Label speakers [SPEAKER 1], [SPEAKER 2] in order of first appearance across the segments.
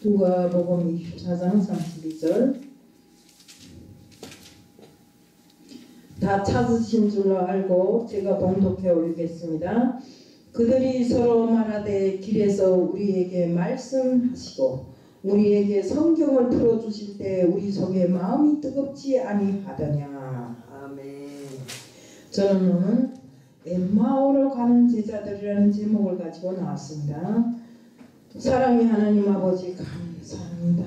[SPEAKER 1] 누가복음 24장 32절. 다 찾으신 줄로 알고 제가 봉독해 올리겠습니다. 그들이 서로 말하되 길에서 우리에게 말씀하시고 우리에게 성경을 풀어주실 때 우리 속에 마음이 뜨겁지 아니하더냐. 아멘. 저는 오늘 엠마오로 가는 제자들이라는 제목을 가지고 나왔습니다. 사랑의 하나님 아버지 감사합니다.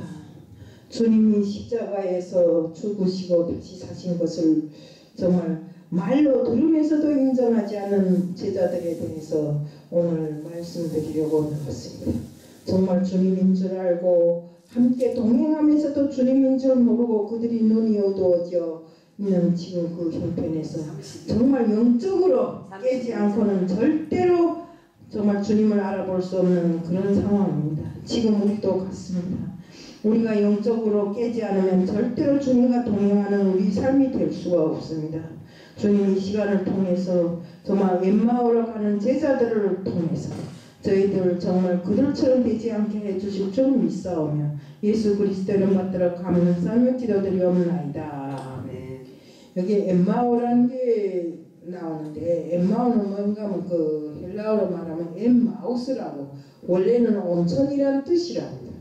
[SPEAKER 1] 주님이 십자가에서 죽으시고 다시 사신 것을 정말 말로 들으면서도 인정하지 않은 제자들에 대해서 오늘 말씀드리려고 나왔습니다. 정말 주님인 줄 알고 함께 동행하면서도 주님인 줄 모르고 그들이 눈이 어두워져 있는 지금 그 형편에서 정말 영적으로 깨지 않고는 절대로 정말 주님을 알아볼 수 없는 그런 상황입니다. 지금 우리도 같습니다. 우리가 영적으로 깨지 않으면 절대로 주님과 동행하는 우리 삶이 될 수가 없습니다. 주님 이 시간을 통해서 정말 엠마오로 가는 제자들을 통해서 저희들 정말 그들처럼 되지 않게 해주실 줄 믿사오며 예수 그리스도의 이름 받들어 감사하며 기도드리옵나이다. 아멘. 여기 엠마오라는 게 나오는데 엠마오는 뭔가 하면 그 헬라어로 말하면 엠마우스라고 원래는 온천이라는 뜻이랍니다.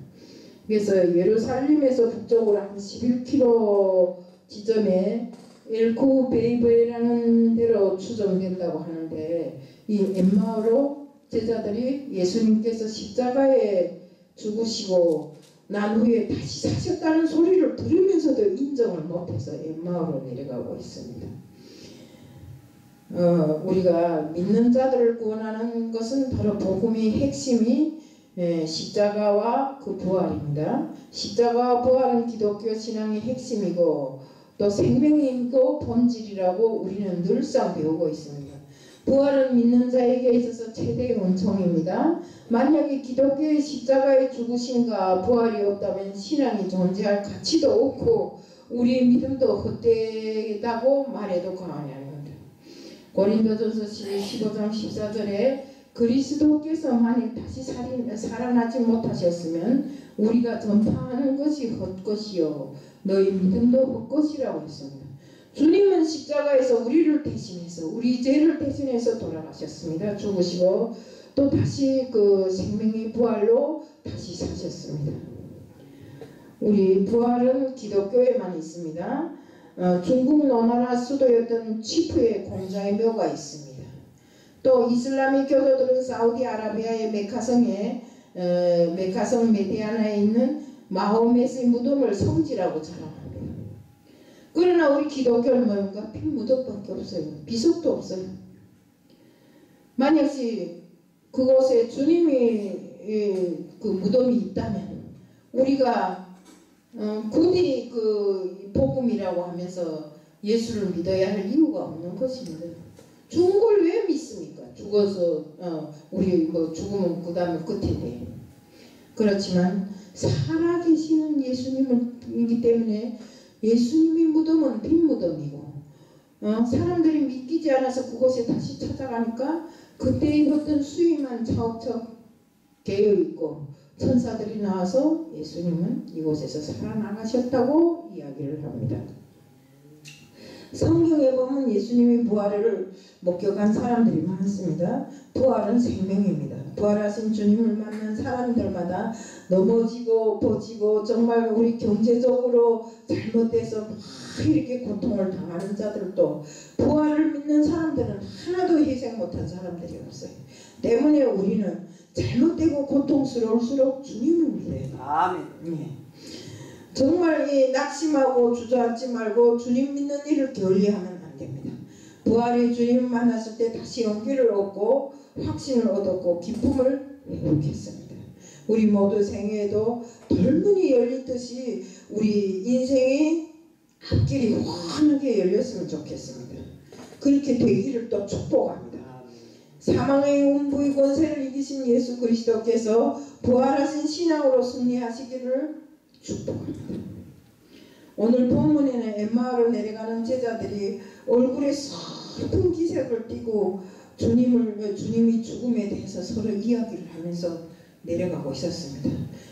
[SPEAKER 1] 그래서 예루살렘에서 북쪽으로 한 11km 지점에 엘코베이브라는 데로 추정된다고 하는데 이 엠마오로 제자들이 예수님께서 십자가에 죽으시고 난 후에 다시 사셨다는 소리를 들으면서도 인정을 못해서 엠마오로 내려가고 있습니다. 우리가 믿는 자들을 구원하는 것은 바로 복음의 핵심이 십자가와 그 부활입니다. 십자가와 부활은 기독교 신앙의 핵심이고 또 생명이고 본질이라고 우리는 늘상 배우고 있습니다. 부활은 믿는 자에게 있어서 최대의 은총입니다. 만약에 기독교의 십자가의 죽으심과 부활이 없다면 신앙이 존재할 가치도 없고 우리의 믿음도 헛되다고 말해도 과언이 아닙니다. 고린도전서 15장 14절에 그리스도께서 만일 다시 살아나지 못하셨으면 우리가 전파하는 것이 헛것이요 너희 믿음도 헛것이라고 했습니다. 주님은 십자가에서 우리를 대신해서 우리 죄를 대신해서 돌아가셨습니다. 죽으시고 또 다시 그 생명의 부활로 다시 사셨습니다. 우리 부활은 기독교에만 있습니다. 중국 노나라 수도였던 치프의 공자의 묘가 있습니다. 또 이슬람의 교도들은 사우디아라비아의 메카성 메디아나에 있는 마호멧의 무덤을 성지라고 자랑합니다. 그러나 우리 기독교는 뭔가 빈 무덤밖에 없어요. 비석도 없어요. 만약에 그곳에 주님이 그 무덤이 있다면 우리가 굳이 그 복음이라고 하면서 예수를 믿어야 할 이유가 없는 것입니다. 죽은 걸 왜 믿습니까? 죽어서 우리 뭐 죽으면 그 다음에 끝인데. 그렇지만 살아계시는 예수님이기 때문에 예수님의 무덤은 빈 무덤이고 사람들이 믿기지 않아서 그곳에 다시 찾아가니까 그때의 어떤 수위만 차곡차곡 개어있고 천사들이 나와서 예수님은 이곳에서 살아나가셨다고 이야기를 합니다. 성경에 보면 예수님의 부활을 목격한 사람들이 많습니다. 부활은 생명입니다. 부활하신 주님을 만난 사람들마다 넘어지고 버지고 정말 우리 경제적으로 잘못돼서 막 이렇게 고통을 당하는 자들도 부활을 믿는 사람들은 하나도 희생 못한 사람들이 없어요. 때문에 우리는 잘못되고 고통스러울수록 주님을 믿어요.
[SPEAKER 2] 아멘.
[SPEAKER 1] 네. 정말 낙심하고 주저앉지 말고 주님 믿는 일을 게을리하면 안 됩니다. 부활의 주님 만났을 때 다시 용기를 얻고 확신을 얻었고 기쁨을 회복했습니다. 우리 모두 생애에도 돌문이 열리듯이 우리 인생의 앞길이 환하게 열렸으면 좋겠습니다. 그렇게 되기를 또 축복합니다. 사망의 음부의 권세를 이기신 예수 그리스도께서 부활하신 신앙으로 승리하시기를 축복합니다. 오늘 본문에는 엠마오로 내려가는 제자들이 얼굴에 슬픈 기색을 띠고 주님이 죽음에 대해서 서로 이야기를 하면서 내려가고 있었습니다.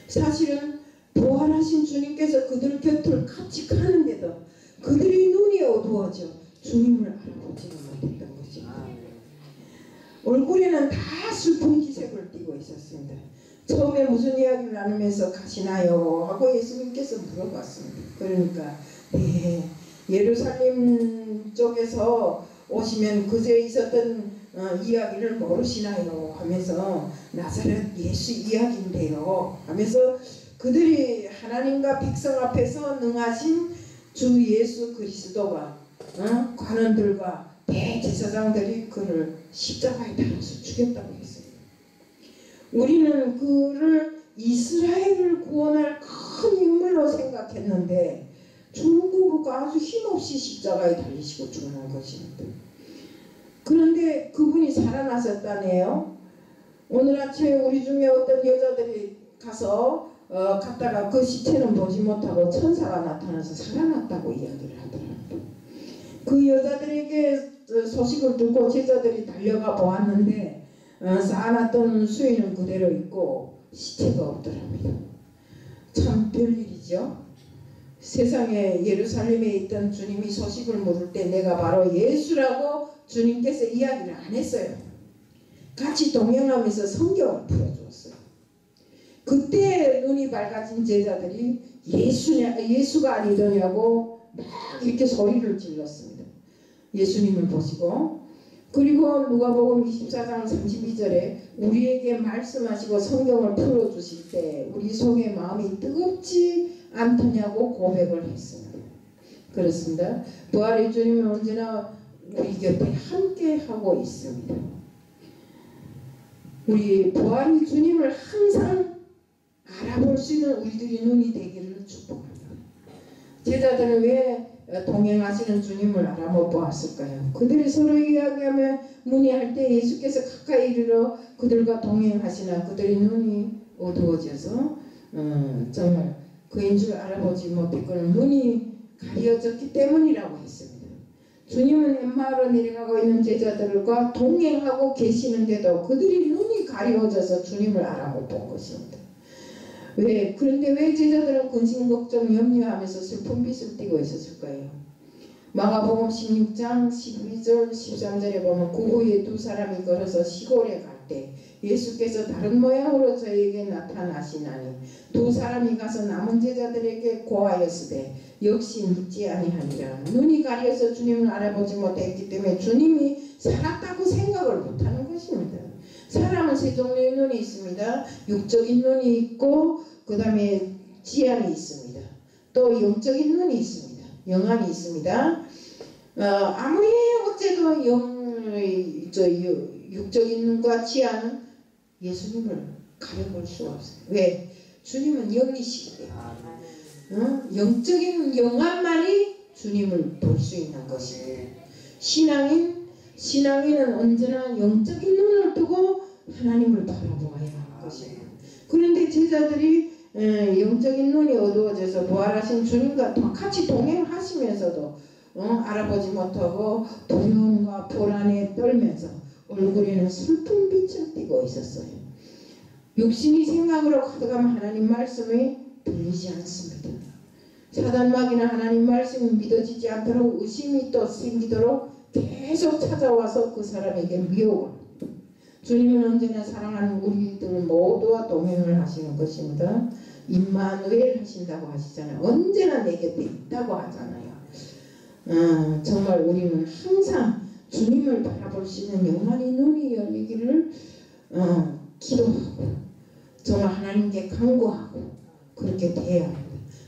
[SPEAKER 1] 사실은 부활하신 주님께서 그들 곁을 같이 가는데도 그들의 눈이 어두워져 주님을 알아보지는 못했던 것입니다. 얼굴에는 다 슬픈 기색을 띠고 있었습니다. 처음에 무슨 이야기를 나누면서 가시나요? 하고 예수님께서 물어봤습니다. 그러니까 네, 예루살렘 쪽에서 오시면 그제 있었던 이야기를 모르시나요? 하면서 나사렛 예수 이야기인데요 하면서 그들이 하나님과 백성 앞에서 능하신 주 예수 그리스도가 관원들과 대제사장들이 그를 십자가에 달아서 죽였다고 했어요. 우리는 그를 이스라엘을 구원할 큰 인물로 생각했는데 중국어가 아주 힘없이 십자가에 달리시고 죽는 것입니다. 그런데 그분이 살아나셨다네요. 오늘 아침에 우리 중에 어떤 여자들이 가서 갔다가 그 시체는 보지 못하고 천사가 나타나서 살아났다고 이야기를 하더랍니다. 그 여자들에게 소식을 듣고 제자들이 달려가 보았는데 쌓아놨던 수위는 그대로 있고 시체가 없더랍니다. 참 별일이죠. 세상에 예루살렘에 있던 주님이 소식을 물을 때 내가 바로 예수라고 주님께서 이야기를 안 했어요. 같이 동행하면서 성경을 풀어주었어요. 그때 눈이 밝아진 제자들이 예수가 아니더냐고 막 이렇게 소리를 질렀습니다. 예수님을 보시고. 그리고 누가복음 24장 32절에 우리에게 말씀하시고 성경을 풀어주실 때 우리 속에 마음이 뜨겁지 않더냐고 고백을 했습니다. 그렇습니다. 부활의 주님은 언제나 우리 곁에 함께 하고 있습니다. 우리 부활의 주님을 항상 알아볼 수 있는 우리들의 눈이 되기를 축복합니다. 제자들은 왜 동행하시는 주님을 알아 못 보았을까요? 그들이 서로 이야기하며 문의할 때 예수께서 가까이 이르러 그들과 동행하시나 그들의 눈이 어두워져서 정말 그인 줄 알아보지 못했거늘 눈이 가려졌기 때문이라고 했습니다. 주님은 엠마오로 내려가고 있는 제자들과 동행하고 계시는데도 그들이 눈이 가려져서 주님을 알아 못 본 것입니다. 그런데 왜 제자들은 근심 걱정 염려하면서 슬픈 빛을 띠고 있었을까요? 마가복음 16장 12절 13절에 보면 그 후에 두 사람이 걸어서 시골에 갈 때 예수께서 다른 모양으로 저에게 나타나시나니 두 사람이 가서 남은 제자들에게 고하였으되 역시 믿지 아니하니라. 눈이 가려서 주님을 알아보지 못했기 때문에 주님이 살았다고 생각을 못하는 것입니다. 사람은 세 종류의 눈이 있습니다. 육적인 눈이 있고 그 다음에 지안이 있습니다. 또 영적인 눈이 있습니다. 영안이 있습니다. 아무리 어째도 육적인 눈과 지안은 예수님을 가려볼 수가 없어요. 왜? 주님은 영이시기 때문에 영적인 영안만이 주님을 볼 수 있는 것입니다. 신앙인은 언제나 영적인 눈을 뜨고 하나님을 바라보아야 하는 것입니다. 그런데 제자들이 영적인 눈이 어두워져서 부활하신 주님과 같이 동행하시면서도 알아보지 못하고 두려움과 불안에 떨면서 얼굴에는 슬픈 빛을 띠고 있었어요. 육신이 생각으로 가득하면 하나님 말씀이 들리지 않습니다. 사단마귀나 하나님 말씀이 믿어지지 않도록 의심이 또 생기도록 계속 찾아와서 그 사람에게 미혹을. 주님은 언제나 사랑하는 우리들 모두와 동행을 하시는 것입니다. 임마누엘 하신다고 하시잖아요. 언제나 내 곁에 있다고 하잖아요. 정말 우리는 항상 주님을 바라볼 수 있는 영원히 눈이 열리기를 기도하고 정말 하나님께 간구하고 그렇게 돼야 합니다.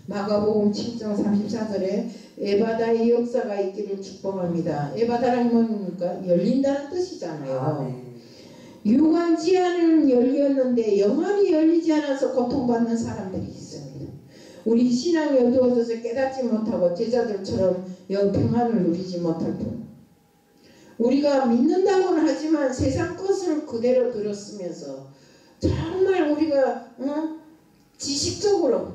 [SPEAKER 1] 마가복음 7장 34절에 에바다의 역사가 있기를 축복합니다. 에바다란 뭡니까? 열린다는 뜻이잖아요. 유관지안은 열렸는데 영안이 열리지 않아서 고통받는 사람들이 있습니다. 우리 신앙이 어두워져서 깨닫지 못하고 제자들처럼 영평안을 누리지 못할 뿐 우리가 믿는다고는 하지만 세상 것을 그대로 들었으면서 정말 우리가 지식적으로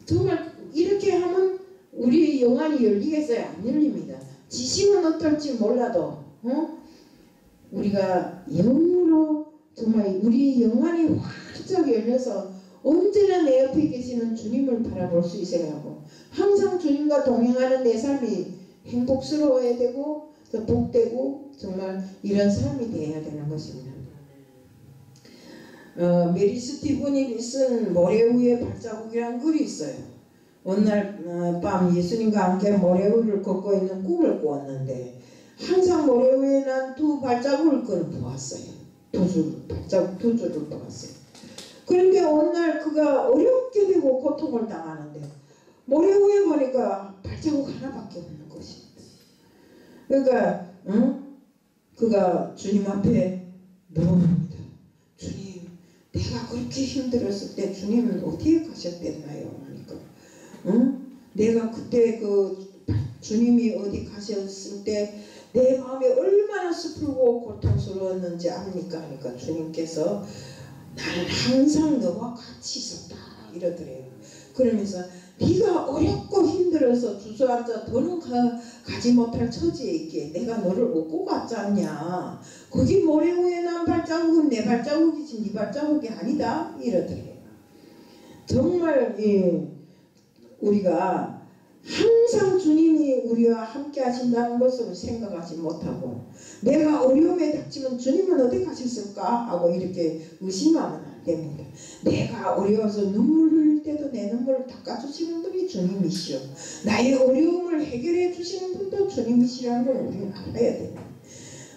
[SPEAKER 1] 정말 이렇게 하면 우리의 영안이 열리겠어요? 안 열립니다. 지식은 어떨지 몰라도 우리가 영으로
[SPEAKER 2] 정말 우리 영안이 활짝 열려서 언제나 내 옆에 계시는 주님을 바라볼 수 있어야 하고 항상 주님과 동행하는 내 삶이 행복스러워야 되고 또 복되고 정말 이런 삶이 되어야 되는 것입니다. 메리 스티븐이 쓴 모래 위의 발자국이라는 글이 있어요. 어느 날 밤 예수님과 함께 모래 위를 걷고 있는 꿈을 꾸었는데 항상 모래 위에 난 두 발자국을 그는 보았어요. 발자국 두 줄을 보았어요. 그런데 어느 날 그가 어렵게 되고 고통을 당하는데 모래 위에 보니까 발자국 하나밖에 없는 것입니다. 그러니까 그가 주님 앞에 물어봅니다. 주님, 내가 그렇게 힘들었을 때 주님은 어디에 가셨댔나요? 하니까 내가 그때 그 주님이 어디 가셨을 때 내 마음이 얼마나 슬프고 고통스러웠는지 압니까? 하니까 주님께서 나는 항상 너와 같이 있었다 이러더래요. 그러면서 네가 어렵고 힘들어서 주저앉아 더는 가지 못할 처지에 있기에 내가 너를 업고 갔지 않냐. 거기 모래 위에 난 발자국은 내 발자국이지 네 발자국이 아니다 이러더래요. 정말 우리가 항상 주님이 우리와 함께 하신다는 것을 생각하지 못하고 내가 어려움에 닥치면 주님은 어디 가셨을까 하고 이렇게 의심하면 안 됩니다. 내가 어려워서 눈물 흘릴 때도 내 눈물을 닦아주시는 분이 주님이시오. 나의 어려움을 해결해 주시는 분도 주님이시라는 걸 우리는 알아야 됩니다.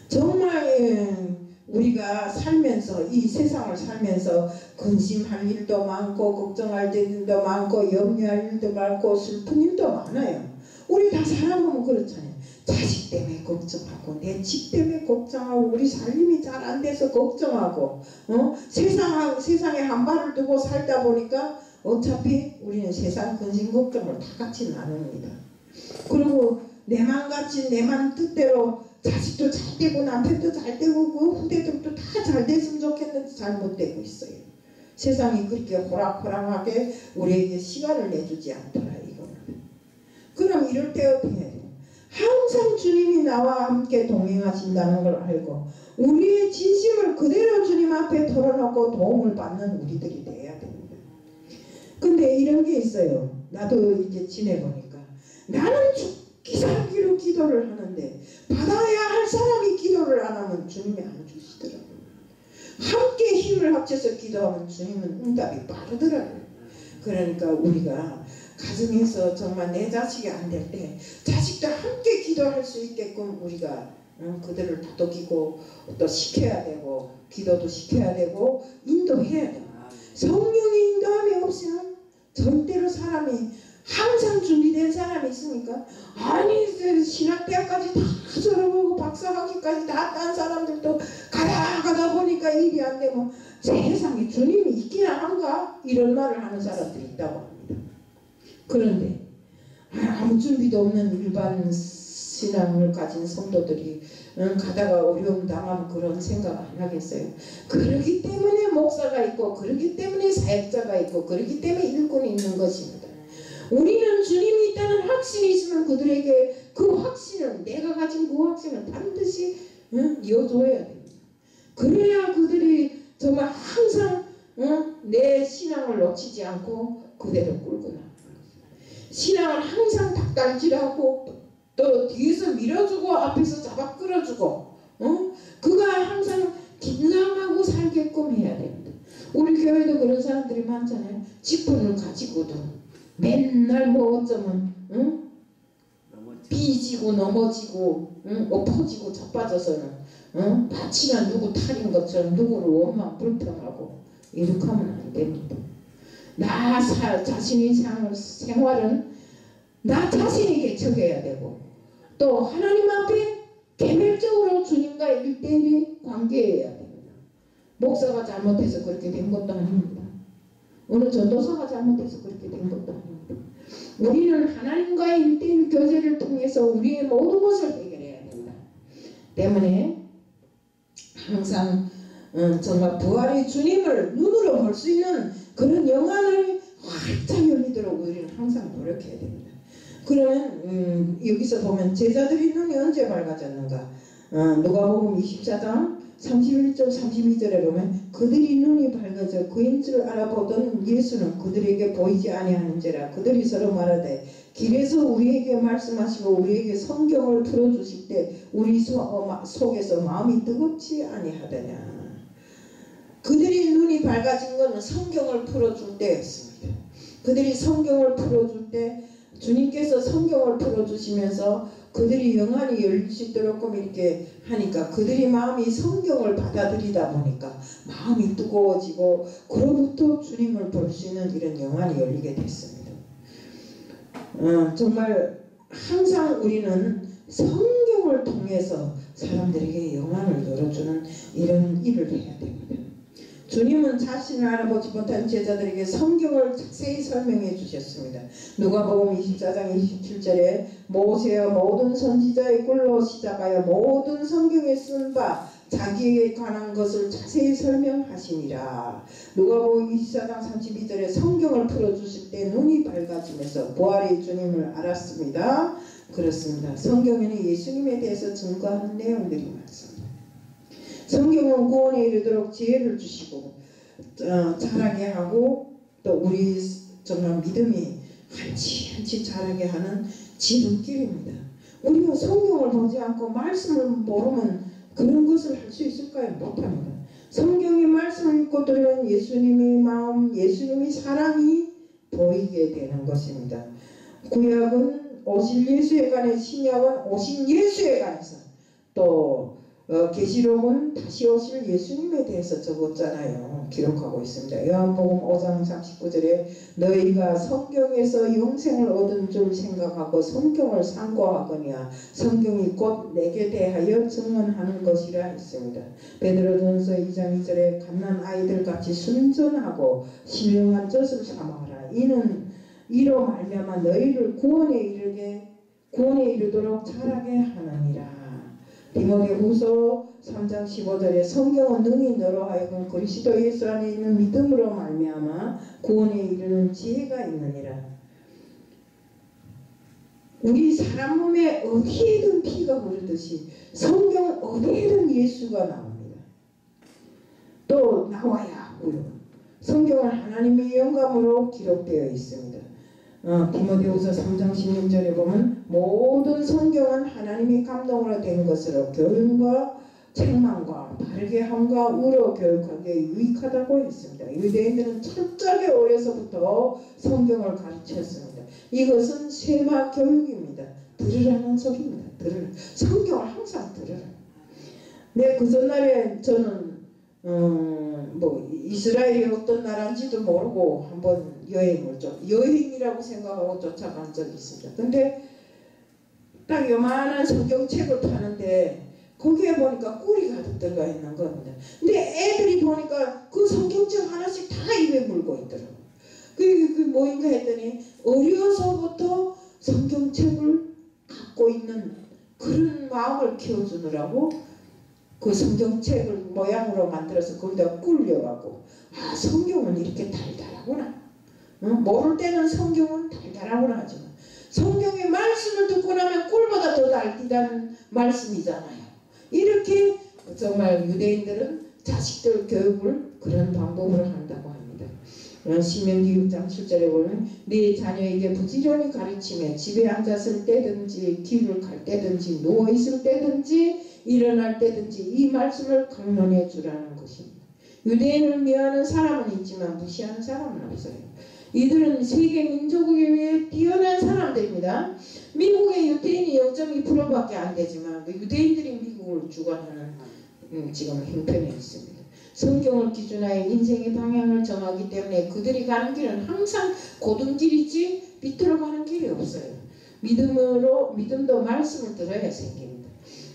[SPEAKER 2] 정말 우리가 살면서 이 세상을 살면서 근심할 일도 많고 걱정할 일도 많고 염려할 일도 많고 슬픈 일도 많아요. 우리 다 살아보면 그렇잖아요. 자식 때문에 걱정하고 내 집 때문에 걱정하고 우리 살림이 잘 안 돼서 걱정하고 세상에 한 발을 두고 살다 보니까 어차피 우리는 세상 근심 걱정을 다 같이 나눕니다. 그리고 내 맘같이 내 맘 뜻대로 자식도 잘 되고 남편도 잘 되고 그 후대들도 다 잘 됐으면 좋겠는데 잘못되고 있어요. 세상이 그렇게 호락호락하게 우리에게 시간을 내주지 않더라 이거는. 그럼 이럴 때 어떻게 해야 돼요? 항상 주님이 나와 함께 동행하신다는 걸 알고 우리의 진심을 그대로 주님 앞에 털어놓고 도움을 받는 우리들이 돼야 됩니다. 근데 이런 게 있어요. 나도 이제 지내보니까 나는 죽기 살기로 기도를 하는데 받아야 할 사람이 기도를 안 하면 주님이 안 주시더라고요. 함께 힘을 합쳐서 기도하면 주님은 응답이 빠르더라고요. 그러니까 우리가 가정에서 정말 내 자식이 안 될 때 자식도 함께 기도할 수 있게끔 우리가 그들을 다독이고 또 시켜야 되고 기도도 시켜야 되고 인도해야 돼요. 성령의 인도함이 없이는 절대로 사람이 항상 준비된 사람이 있습니까? 아니 신학대학까지 다 졸업하고 박사학위까지 다 딴 사람들도 가다 보니까 일이 안 되면 세상에 주님이 있기나 한가? 이런 말을 하는 사람들이 있다고 합니다. 그런데 아무 준비도 없는 일반 신앙을 가진 성도들이 가다가 어려움 당하면 그런 생각 안 하겠어요. 그러기 때문에 목사가 있고 그러기 때문에 사역자가 있고 그러기 때문에 일꾼이 있는 것입니다. 우리는 주님이 있다는 확신이 있으면 그들에게 그 확신을 내가 가진 그 확신을 반드시 이어줘야 됩니다. 그래야 그들이 정말 항상 내 신앙을 놓치지 않고 그대로 끌고 나가는 것입니다. 신앙을 항상 닭달질하고 또 뒤에서 밀어주고 앞에서 잡아 끌어주고 그가 항상 긴장하고 살게끔 해야 됩니다. 우리 교회도 그런 사람들이 많잖아요. 직분을 가지고도 맨날 뭐 어쩌면 삐지고 넘어지고 엎어지고 자빠져서는 마치나 누구 탈인 것처럼 누구를 원망 불평하고 이렇게 하면 안 됩니다. 나 자신의 생활은 나 자신에게 적여야 되고 또 하나님 앞에 개별적으로 주님과 1대1이 관계해야 됩니다. 목사가 잘못해서 그렇게 된 것도 아닙니다. 어느 전도사가 잘못해서 그렇게 된 것도 아닙니다. 우리는 하나님과의 1대1 교제를 통해서 우리의 모든 것을 해결해야 됩니다. 때문에 항상 정말 부활의 주님을 눈으로 볼 수 있는 그런 영안을 활짝 열리도록 우리는 항상 노력해야 됩니다. 그러면 여기서 보면 제자들이 눈이 언제 밝아졌는가? 누가복음 24장 31절 32절에 보면 그들이 눈이 밝아져 그인 줄 알아보던 예수는 그들에게 보이지 아니하는지라 그들이 서로 말하되 길에서 우리에게 말씀하시고 우리에게 성경을 풀어주실 때 우리 속에서 마음이 뜨겁지 아니하더냐. 그들이 눈이 밝아진 것은 성경을 풀어줄 때였습니다. 그들이 성경을 풀어줄 때 주님께서 성경을 풀어주시면서 그들이 영안이 열릴 수 있도록 이렇게 하니까 그들이 마음이 성경을 받아들이다 보니까 마음이 뜨거워지고 그로부터 주님을 볼 수 있는 이런 영안이 열리게 됐습니다. 정말 항상 우리는 성경을 통해서 사람들에게 영안을 열어주는 이런 일을 해야 됩니다. 주님은 자신을 알아보지 못한 제자들에게 성경을 자세히 설명해 주셨습니다. 누가복음 24장 27절에 모세와 모든 선지자의 꿀로 시작하여 모든 성경에 쓴 바 자기에게 관한 것을 자세히 설명하시니라. 누가복음 24장 32절에 성경을 풀어주실 때 눈이 밝아지면서 부활의 주님을 알았습니다. 그렇습니다. 성경에는 예수님에 대해서 증거하는 내용들이 많습니다. 성경은 구원에 이르도록 지혜를 주시고 자라게 하고 또 우리 정말 믿음이 한치 자라게 하는 지름길입니다. 우리가 성경을 보지 않고 말씀을 모르면 그런 것을 할 수 있을까요? 못합니다. 성경의 말씀을 읽고 들으면 예수님의 마음, 예수님의 사랑이 보이게 되는 것입니다. 구약은 오실 예수에 관해, 신약은 오신 예수에 관해서, 또 계시록은 다시 오실 예수님에 대해서 적었잖아요. 기록하고 있습니다. 요한복음 5장 39절에 너희가 성경에서 영생을 얻은 줄 생각하고 성경을 상고하거니와 성경이 곧 내게 대하여 증언하는 것이라 했습니다. 베드로전서 2장 2절에 갓난 아이들같이 순전하고 신령한 젖을 삼아라. 이로 말미암아 너희를 구원에 이르도록 자라게 하느니라. 디모데후서 3장 15절에 성경은 능히 너로 하여금 그리스도 예수 안에 있는 믿음으로 말미암아 구원에 이르는 지혜가 있느니라. 우리 사람 몸에 어디에든 피가 흐르듯이 성경 어디에든 예수가 나옵니다. 또 나와야 하고요. 성경은 하나님의 영감으로 기록되어 있습니다. 디모데후서 3장 16절에 보면 모든 성경은 하나님의 감동으로 된 것으로 교훈과 책망과 바르게 함과 우러 교육하기에 유익하다고 했습니다. 유대인들은 철저하게 어려서부터 성경을 가르쳤습니다. 이것은 세마 교육입니다. 들으라는 소리입니다. 들으라. 성경을 항상 들으라. 그 전날에 저는 이스라엘이 어떤 나라인지도 모르고 한번 여행이라고 생각하고 쫓아간 적이 있습니다. 근데 딱 요만한 성경책을 파는데 거기에 보니까 꿀이 가득 들어가 있는 겁니다. 근데 애들이 보니까 그 성경책 하나씩 다 입에 물고 있더라고요. 그게 뭐인가 했더니 어려서부터 성경책을 갖고 있는 그런 마음을 키워주느라고 그 성경책을 모양으로 만들어서 거기다 꿀려가고 성경은 이렇게 달달하구나. 모를 때는 성경은 달달하구나 하지만 성경의 말씀을 듣고 나면 꿀보다 더 달달한 말씀이잖아요. 이렇게 정말 유대인들은 자식들 교육을 그런 방법으로 한다고 합니다. 신명기 6장 7절에 보면 네 자녀에게 부지런히 가르치며 집에 앉았을 때든지 길을 갈 때든지 누워있을 때든지 일어날 때든지 이 말씀을 강론해 주라는 것입니다. 유대인을 미워하는 사람은 있지만 무시하는 사람은 없어요. 이들은 세계 민족에 위해 뛰어난 사람들입니다. 미국의 유대인이 0.2%밖에 안 되지만 유대인들이 미국을 주관하는 지금 형편에 있습니다. 성경을 기준하여 인생의 방향을 정하기 때문에 그들이 가는 길은 항상 고등길이지 비틀어 가는 길이 없어요. 믿음도 말씀을 들어야 생깁니다.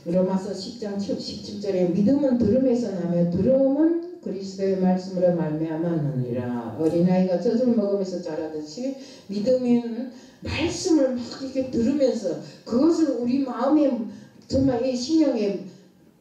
[SPEAKER 2] 로마서 10장 17절에 믿음은 들음에서 나며 들음은 그리스도의 말씀으로 말미암았느니라. 어린아이가 젖을 먹으면서 자라듯이 믿음은 말씀을 막 이렇게 들으면서 그것을 우리 마음에 정말 이 신령에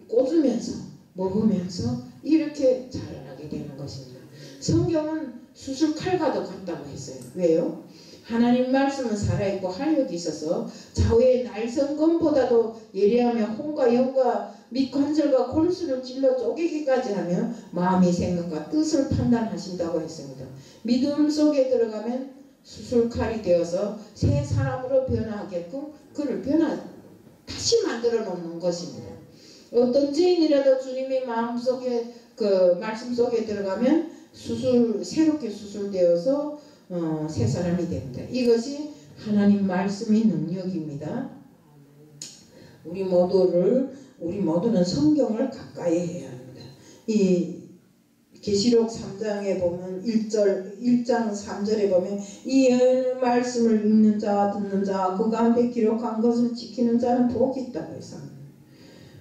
[SPEAKER 2] 꽂으면서 먹으면서 이렇게 자라나게 되는 것입니다. 성경은 수술 칼과도 같다고 했어요. 왜요? 하나님 말씀은 살아있고 활력이 있어서 좌우의 날성검보다도 예리하며 혼과 영과 및 관절과 골수를 찔러 쪼개기까지 하며 마음의 생각과 뜻을 판단하신다고 했습니다. 믿음 속에 들어가면 수술칼이 되어서 새 사람으로 변화하게끔 그를 다시 만들어 놓는 것입니다. 어떤 죄인이라도 주님의 마음속에 그 말씀 속에 들어가면 새롭게 수술되어서 새 사람이 됩니다. 이것이 하나님 말씀의 능력입니다. 우리 모두는 성경을 가까이 해야 합니다. 이 계시록 3장에 보면 1장 3절에 보면 이 말씀을 읽는 자 듣는 자 그 가운데 기록한 것을 지키는 자는 복이 있다고 했습니다.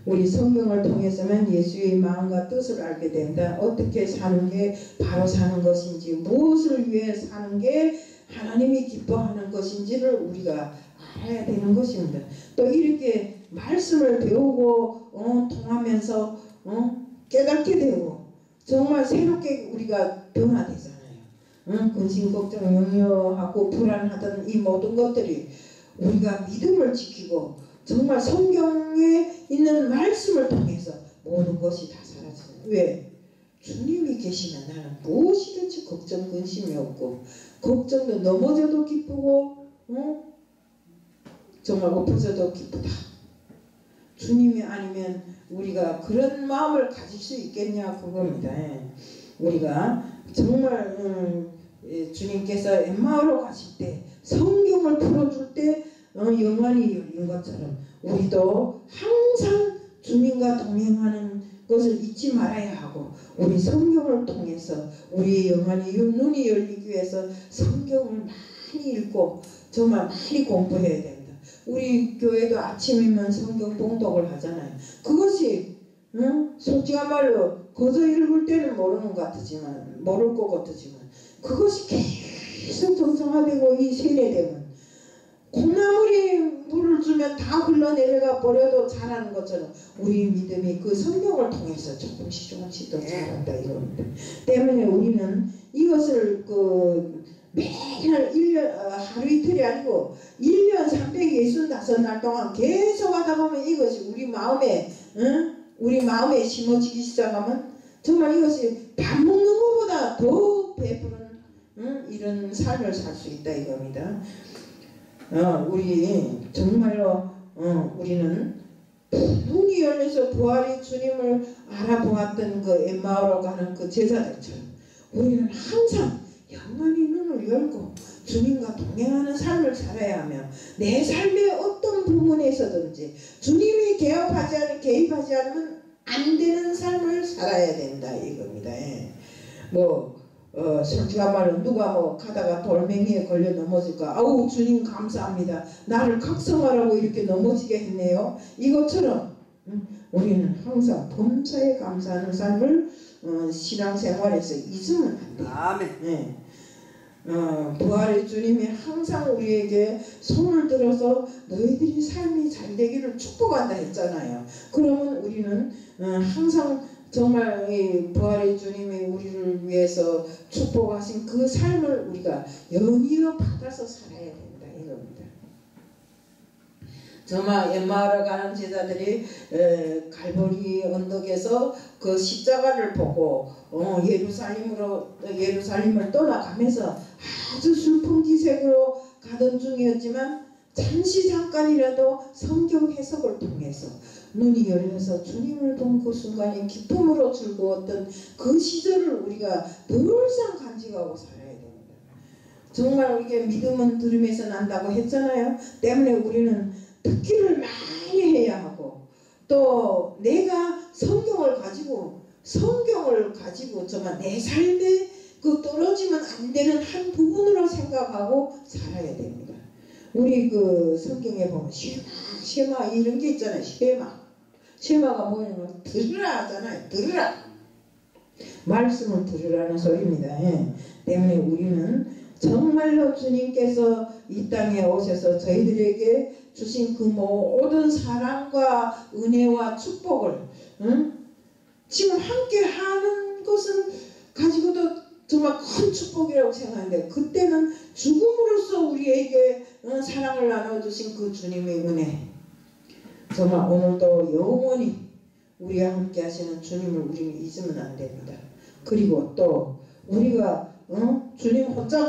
[SPEAKER 2] 우리 성경을 통해서만 예수의 마음과 뜻을 알게 된다. 어떻게 사는 게 바로 사는 것인지, 무엇을 위해 사는 게 하나님이 기뻐하는 것인지를 우리가 알아야 되는 것입니다. 또 이렇게 말씀을 배우고 통하면서 깨닫게 되고 정말 새롭게 우리가 변화되잖아요. 근심, 걱정, 염려하고 불안하던 이 모든 것들이 우리가 믿음을 지키고 정말 성경에 있는 말씀을 통해서 모든 것이 다 사라져요. 왜? 주님이 계시면 나는 무엇이든지 걱정, 근심이 없고 걱정도 넘어져도 기쁘고 정말 엎어져도 기쁘다. 주님이 아니면 우리가 그런 마음을 가질 수 있겠냐 그겁니다. 우리가 정말 주님께서 엠마오로 가실 때 성경을 풀어줄 때 영안이 열린 것처럼 우리도 항상 주님과 동행하는 것을 잊지 말아야 하고 우리 성경을 통해서 우리의 영안이 눈이 열리기 위해서 성경을 많이 읽고 정말 많이 공부해야 됩니다. 우리 교회도 아침이면 성경 봉독을 하잖아요. 그것이 솔직한 말로 거저 읽을 때는 모를 것 같지만 그것이 계속 정상화되고 이 세뇌되면 콩나물이 물을 주면 다 흘러내려가 버려도 자라는 것처럼 우리 믿음이 그 성경을 통해서 조금씩 더 자란다 이겁니다. 때문에 우리는 이것을 매일 1년 하루 이틀이 아니고 1년 365날 동안 계속 하다 보면 이것이 우리 마음에 심어지기 시작하면 정말 이것이 밥 먹는 것보다 더 베푸는 이런 삶을 살 수 있다 이겁니다. 우리 정말로 우리는 눈이 열려서 부활의 주님을 알아보았던 그 엠마오로 가는 그 제자들처럼 우리는 항상 영원히 눈을 열고 주님과 동행하는 삶을 살아야 하며 내 삶의 어떤 부분에서든지 주님이 개입하지 않으면 안 되는 삶을 살아야 된다 이겁니다. 솔직한 말로 누가 가다가 돌멩이에 걸려 넘어질까 아우 주님 감사합니다 나를 각성하라고 이렇게 넘어지게 했네요 이것처럼 우리는 항상 범사에 감사하는 삶을 신앙생활에서 잊으면 안 돼요. 아멘. 부활의 주님이 항상 우리에게 손을 들어서 너희들이 삶이 잘 되기를 축복한다 했잖아요. 그러면 우리는 항상 정말 이 부활의 주님이 우리를 위해서 축복하신 그 삶을 우리가 연이어 받아서 살아야 된다 이겁니다. 정말 엠마오로 가는 제자들이 갈보리 언덕에서 그 십자가를 보고 예루살렘을 떠나가면서 아주 슬픈 기색으로 가던 중이었지만 잠깐이라도 성경 해석을 통해서 눈이 열려서 주님을 본 그 순간이 기쁨으로 즐거웠던 그 시절을 우리가 늘상 간직하고 살아야 됩니다. 정말 이게 믿음은 들음에서 난다고 했잖아요. 때문에 우리는 듣기를 많이 해야 하고 또 내가 성경을 가지고 정말 내 삶에 그 떨어지면 안 되는 한 부분으로 생각하고 살아야 됩니다. 우리 그 성경에 보면 쉐마 이런 게 있잖아요. 쉐마가 뭐냐면 들으라 하잖아요. 들으라. 말씀을 들으라는 소리입니다. 때문에 우리는 정말로 주님께서 이 땅에 오셔서 저희들에게 주신 그 모든 사랑과 은혜와 축복을 지금 함께 하는 것을 가지고도 정말 큰 축복이라고 생각하는데 그때는 죽음으로써 우리에게 사랑을 나눠주신 그 주님의 은혜 정말 오늘도 영원히 우리와 함께 하시는 주님을 우리는 잊으면 안 됩니다. 그리고 또 우리가 주님 혼자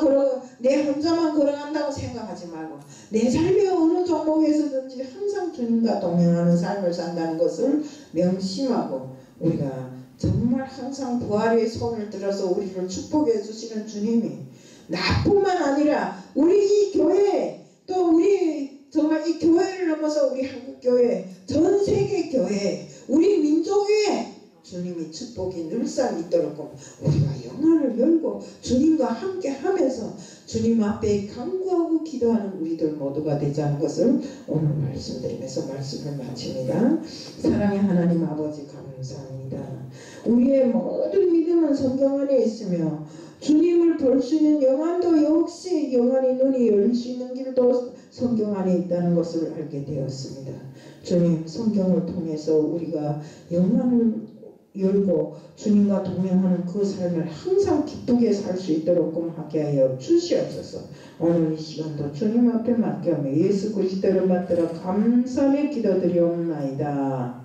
[SPEAKER 2] 내 혼자만 걸어간다고 생각하지 말고 내 삶의 어느 종목에서든지 항상 주님과 동행하는 삶을 산다는 것을 명심하고 우리가 정말 항상 부활의 손을 들어서 우리를 축복해 주시는 주님이 나뿐만 아니라 우리 이 교회 또 우리 정말 이 교회를 넘어서 우리 한국교회 전 세계 교회 우리 민족에 주님이 축복이 늘상 있도록 우리가 영혼을 열고 주님과 함께 하면서 주님 앞에 간구하고 기도하는 우리들 모두가 되자는 것을 오늘 말씀드리면서 말씀을 마칩니다. 사랑의 하나님 아버지 감사합니다. 우리의 모든 믿음은 성경 안에 있으며 주님을 볼 수 있는 영안도 역시 영안의 눈이 열릴 수 있는 길도 성경 안에 있다는 것을 알게 되었습니다. 주님 성경을 통해서 우리가 영안을 열고 주님과 동행하는 그 삶을 항상 기쁘게 살 수 있도록 하게 하여 주시옵소서. 오늘 이 시간도 주님 앞에 맡겨며 예수 그리스도를 받들어 감사하며 기도드리옵나이다.